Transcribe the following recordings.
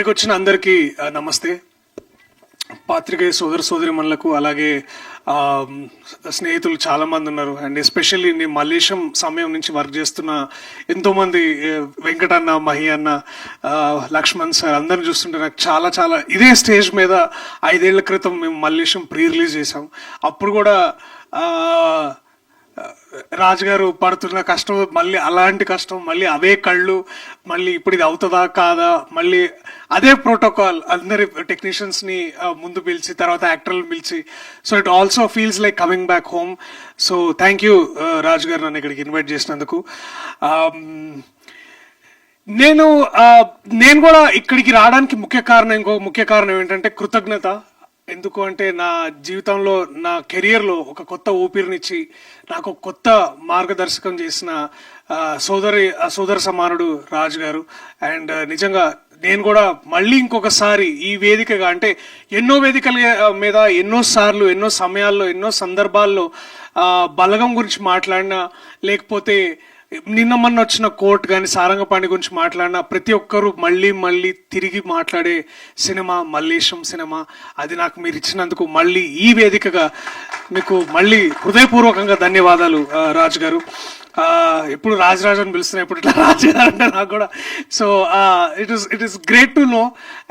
ఇక్కడికి వచ్చిన అందరికీ నమస్తే. పాత్రికేయ సోదరిమణులకు అలాగే స్నేహితులు చాలా మంది ఉన్నారు. అండ్ ఎస్పెషల్లీ నేను మల్లేశం సమయం నుంచి వర్క్ చేస్తున్న ఎంతో మంది, వెంకటన్న, మహి అన్న, లక్ష్మణ్ సార్ అందరిని చూస్తుంటే నాకు చాలా చాలా ఇదే స్టేజ్ మీద 5 ఏళ్ల క్రితం మేము మల్లేశం ప్రీ రిలీజ్ చేసాం. అప్పుడు కూడా రాజు గారు పడుతున్న కష్టం, మళ్ళీ అలాంటి కష్టం, మళ్ళీ అవే కళ్ళు, మళ్ళీ ఇప్పుడు ఇది అవుతుందా కాదా, మళ్ళీ అదే ప్రోటోకాల్, అందరి టెక్నీషియన్స్ని ముందు పిలిచి తర్వాత యాక్టర్లు పిలిచి. So it also feels like coming back home. So thank you Raju garu నన్ను ఇక్కడికి ఇన్వైట్ చేసినందుకు. నేను కూడా ఇక్కడికి రావడానికి ఇంకో ముఖ్య కారణం ఏంటంటే కృతజ్ఞత. ఎందుకు అంటే నా జీవితంలో, నా కెరియర్లో ఒక కొత్త ఊపిరినిచ్చి నాకు కొత్త మార్గదర్శకం చేసిన సోదర సమానుడు రాజు గారు. అండ్ నిజంగా నేను కూడా మళ్ళీ ఇంకొకసారి ఈ వేదికగా, అంటే ఎన్నో వేదికల మీద ఎన్నోసార్లు, ఎన్నో సమయాల్లో, ఎన్నో సందర్భాల్లో బలగం గురించి మాట్లాడినా, లేకపోతే నిన్న మొన్న వచ్చిన కోర్టు కానీ సారంగపాణి గురించి మాట్లాడిన ప్రతి ఒక్కరూ మళ్ళీ తిరిగి మాట్లాడే సినిమా మల్లేశం సినిమా. అది నాకు మీరు ఇచ్చినందుకు మళ్ళీ ఈ వేదికగా మీకు మళ్ళీ హృదయపూర్వకంగా ధన్యవాదాలు రాజు గారు. ఎప్పుడు రాజరాజు అని పిలుస్తున్నా, ఇప్పుడు ఇట్లా రాజు గారు అంటే నాకు కూడా. So it is great to know.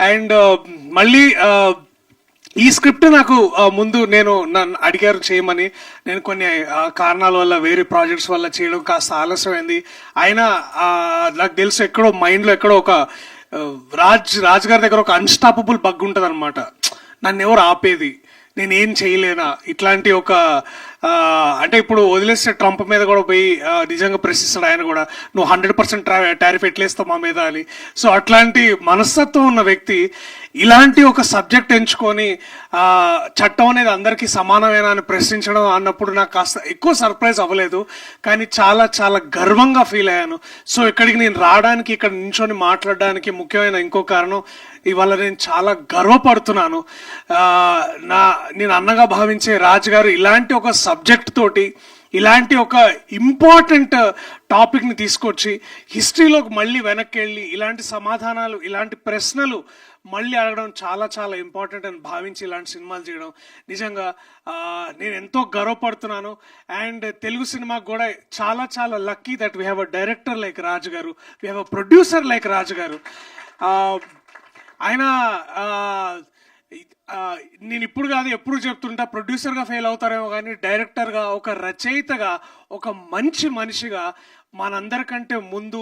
And మళ్ళీ ఈ స్క్రిప్ట్ నాకు ముందు నన్ను అడిగారు చేయమని. నేను కొన్ని కారణాల వల్ల, వేరే ప్రాజెక్ట్స్ వల్ల చేయడం కాస్త ఆలస్యమైంది. అయినా నాకు తెలుసు ఎక్కడో మైండ్లో ఎక్కడో ఒక రాజ్ గారి దగ్గర ఒక అన్స్టాపబుల్ బగ్ ఉంటుంది అనమాట. నన్ను ఎవరు ఆపేది, నేనేం చేయలేనా, ఇట్లాంటి ఒక అంటే ఇప్పుడు వదిలేస్తే ట్రంప్ మీద కూడా పోయి నిజంగా ప్రశ్నిస్తాడు ఆయన కూడా, నువ్వు 100% టారిఫ్ ఎట్లేస్తావు మా మీద అని. సో అట్లాంటి మనస్తత్వం ఉన్న వ్యక్తి ఇలాంటి ఒక సబ్జెక్ట్ ఎంచుకొని చట్టం అనేది అందరికీ సమానమేనా అని ప్రశ్నించడం అన్నప్పుడు నాకు కాస్త ఎక్కువ సర్ప్రైజ్ అవ్వలేదు, కానీ చాలా చాలా గర్వంగా ఫీల్ అయ్యాను. సో ఇక్కడికి నేను రావడానికి, ఇక్కడ నించొని మాట్లాడడానికి ముఖ్యమైన ఇంకో కారణం, ఇవాళ నేను చాలా గర్వపడుతున్నాను. నేను అన్నగా భావించే రాజు గారు ఇలాంటి ఒక సబ్జెక్ట్ తోటి, ఇలాంటి ఒక ఇంపార్టెంట్ టాపిక్ని తీసుకొచ్చి హిస్టరీలోకి మళ్ళీ వెనక్కి వెళ్ళి ఇలాంటి సమాధానాలు, ఇలాంటి ప్రశ్నలు మళ్ళీ అడగడం చాలా చాలా ఇంపార్టెంట్ అని భావించి ఇలాంటి సినిమాలు చేయడం నిజంగా నేను ఎంతో గర్వపడుతున్నాను. అండ్ తెలుగు సినిమాకి కూడా చాలా చాలా lucky that we have a director like Raju garu, we have a producer like Raju garu. ఆయన నేను ఇప్పుడు కాదు ఎప్పుడు చెప్తుంటా, ప్రొడ్యూసర్గా ఫెయిల్ అవుతారేమో కానీ డైరెక్టర్గా, ఒక రచయితగా, ఒక మంచి మనిషిగా మనందరికంటే ముందు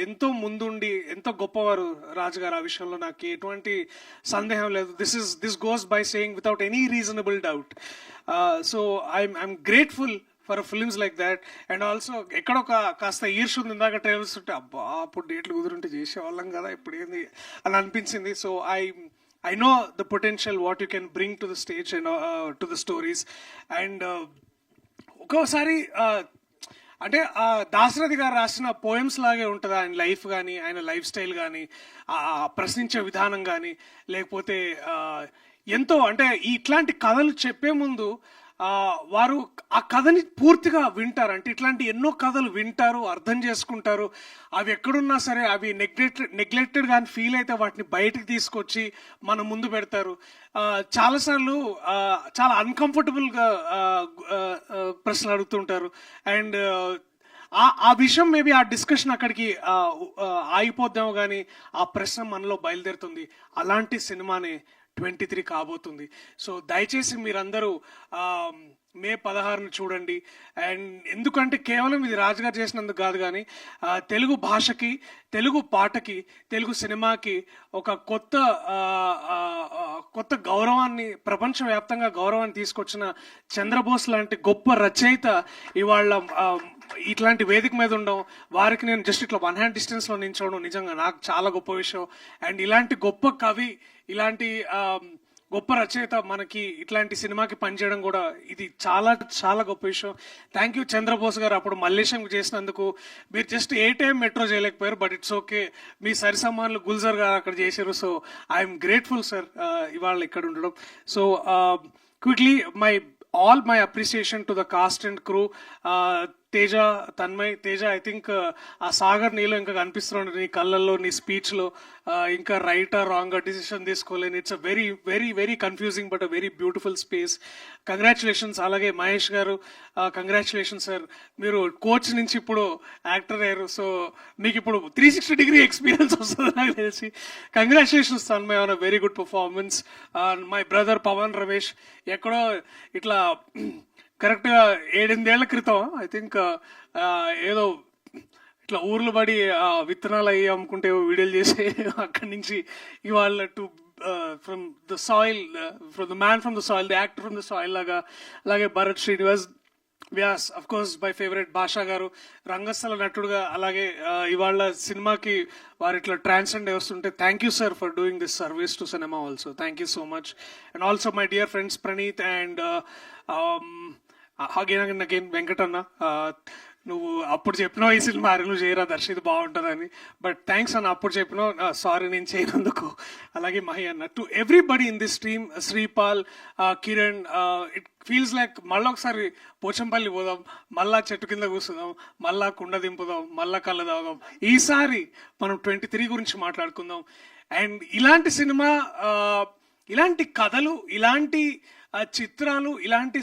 ఎంతో ముందుండి ఎంతో గొప్పవారు రాజుగారు. ఆ విషయంలో నాకు ఎటువంటి సందేహం లేదు. This goes by saying without any reasonable doubt. So I'm grateful for films like that. And also ఎక్కడో కాస్త ఈర్ష ఉంది. ఇందాక ట్రైలర్స్ ఉంటే అబ్బా అప్పుడు డేట్లు కుదురుంటే చేసేవాళ్ళం కదా, ఇప్పుడు ఏంది అని అనిపించింది. So I know the potential what you can bring to the stage and to the stories. And ఒక్కోసారి అంటే దాశరథి గారు రాసిన పోయమ్స్ లాగే ఉంటుంది ఆయన లైఫ్ కానీ, ఆయన లైఫ్ స్టైల్ కానీ, ప్రశ్నించే విధానం కానీ, లేకపోతే ఎంతో అంటే ఇట్లాంటి కథలు చెప్పే ముందు వారు ఆ కథని పూర్తిగా వింటారు. అంటే ఇట్లాంటి ఎన్నో కథలు వింటారు, అర్థం చేసుకుంటారు. అవి ఎక్కడున్నా సరే అవి నెగ్లెక్టెడ్ కానీ ఫీల్ అయితే వాటిని బయటకు తీసుకొచ్చి మన ముందు పెడతారు. చాలాసార్లు చాలా అన్కంఫర్టబుల్గా ప్రశ్నలు అడుగుతుంటారు. అండ్ ఆ విషయం మేబీ ఆ డిస్కషన్ అక్కడికి ఆగిపోద్దాము, కానీ ఆ ప్రశ్న మనలో బయలుదేరుతుంది. అలాంటి సినిమానే 23 కాబోతుంది. సో దయచేసి మీరందరూ మే 16ను చూడండి. అండ్ ఎందుకంటే కేవలం ఇది రాజుగారు చేసినందుకు కాదు, కానీ తెలుగు భాషకి, తెలుగు పాటకి, తెలుగు సినిమాకి ఒక కొత్త గౌరవాన్ని, ప్రపంచవ్యాప్తంగా గౌరవాన్ని తీసుకొచ్చిన చంద్రబోస్ లాంటి గొప్ప రచయిత ఇవాళ ఇట్లాంటి వేదిక మీద ఉండడం, వారికి నేను జస్ట్ ఇట్లా 1 hand డిస్టెన్స్లో నించోవడం నిజంగా నాకు చాలా గొప్ప విషయం. అండ్ ఇలాంటి గొప్ప కవి, ఇలాంటి గొప్ప రచయిత మనకి ఇట్లాంటి సినిమాకి పనిచేయడం కూడా ఇది చాలా చాలా గొప్ప విషయం. థ్యాంక్ యూ చంద్రబోస్ గారు. అప్పుడు మల్లేశం చేసినందుకు మీరు జస్ట్ 8 AM మెట్రో చేయలేకపోయారు, బట్ ఇట్స్ ఓకే. మీ సరిసమానులు గుల్జర్ గారు అక్కడ చేశారు. సో ఐఎమ్ గ్రేట్ఫుల్ సార్ ఇవాళ ఇక్కడ ఉండడం. So quickly all my appreciation to the cast and crew. Teja, Tanmay, Teja I think ఆ సాగర్ నీలో ఇంకా కనిపిస్తున్నాడు నీ కళ్ళల్లో, నీ స్పీచ్లో. ఇంకా రైట్ ఆ రాంగ్ డిసిషన్ తీసుకోలేని it's a very very very confusing but a very beautiful space. Congratulations. అలాగే మహేష్ గారు, కంగ్రాచులేషన్స్ సార్, మీరు కోచ్ నుంచి ఇప్పుడు యాక్టర్ అయ్యారు. సో మీకు ఇప్పుడు 360 ఎక్స్పీరియన్స్ వస్తుంది నాకు తెలిసి. Congratulations Tanmay on a very good performance. My brother Pavan Ramesh ఎక్కడో ఇట్లా కరెక్ట్గా 7-8 ఏళ్ల క్రితం ఐ థింక్ ఏదో ఇట్లా ఊర్లు పడి విత్తనాలు అయ్యి అమ్ముకుంటే వీడియోలు చేసే అక్కడి నుంచి ఇవాళ to from the soil, from the man from the soil, the actor from the soil లాగా. అలాగే Bharat Srinivas, Vyas, of course my favourite Bhasha garu రంగస్థల నటుడుగా. అలాగే ఇవాళ సినిమాకి వారు ఇట్లా ట్రాన్సెండ్ వస్తుంటే thank you sir for doing this service to cinema also. Thank you so much. And also my dear friends Praneeth and again Venkatanna. నువ్వు అప్పుడు చెప్పినావు ఈ సినిమా అరుగులు చేయరా దర్శిత్ బాగుంటుందని, బట్ థ్యాంక్స్ అన్న అప్పుడు చెప్పినావు, సారీ నేను చేయనందుకు. అలాగే మహి అన్న, to everybody in this team, Sripal, Kiran, it feels like మళ్ళీ ఒకసారి పోచంపల్లి పోదాం, మళ్ళా చెట్టు కింద కూర్చుందాం, మళ్ళా కుండ దింపుదాం, మళ్ళా కళ్ళ తాగుదాం. ఈసారి మనం 23 గురించి మాట్లాడుకుందాం. అండ్ ఇలాంటి సినిమా, ఇలాంటి కథలు, ఇలాంటి చిత్రాలు, ఇలాంటి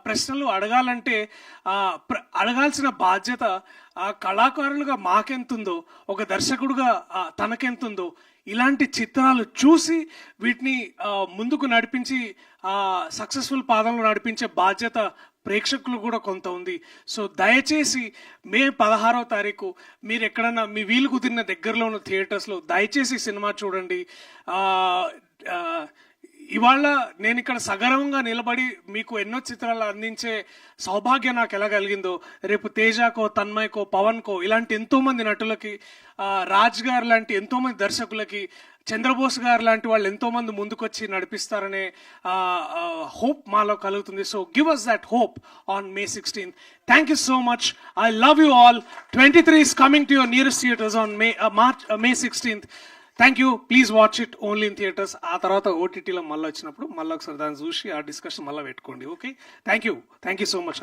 ప్రశ్నలు అడగాలంటే అడగాల్సిన బాధ్యత కళాకారులుగా మాకెంతుందో, ఒక దర్శకుడుగా తనకెంతుందో, ఇలాంటి చిత్రాలు చూసి వీటిని ముందుకు నడిపించి సక్సెస్ఫుల్ పాదంలో నడిపించే బాధ్యత ప్రేక్షకులు కూడా కొంత ఉంది. సో దయచేసి మే 16వ తారీఖు మీరు ఎక్కడన్నా మీ వీలు కుదిరిన దగ్గరలో ఉన్న థియేటర్స్లో దయచేసి సినిమా చూడండి. ఇవాళ నేను ఇక్కడ సగర్వంగా నిలబడి మీకు ఎన్నో చిత్రాలు అందించే సౌభాగ్యం నాకు ఎలా కలిగిందో, రేపు తేజకో, తన్మయ్కో, పవన్కో, ఇలాంటి ఎంతో మంది నటులకి, రాజ్ గారు లాంటి ఎంతో మంది దర్శకులకి, చంద్రబోస్ గారు లాంటి వాళ్ళు ఎంతో మంది ముందుకొచ్చి నడిపిస్తారనే హోప్ మాలో కలుగుతుంది. So give us that hope on May 16th. Thank you so much. I love you all. 23 is coming to your nearest theaters on May 16th. Thank you. Please watch it only in theatres. ఆ తర్వాత ఓటీటీలో మళ్ళీ వచ్చినప్పుడు మళ్ళీ ఒకసారి దాన్ని చూసి ఆ డిస్కషన్ మళ్ళీ పెట్టుకోండి. Okay, thank you so much.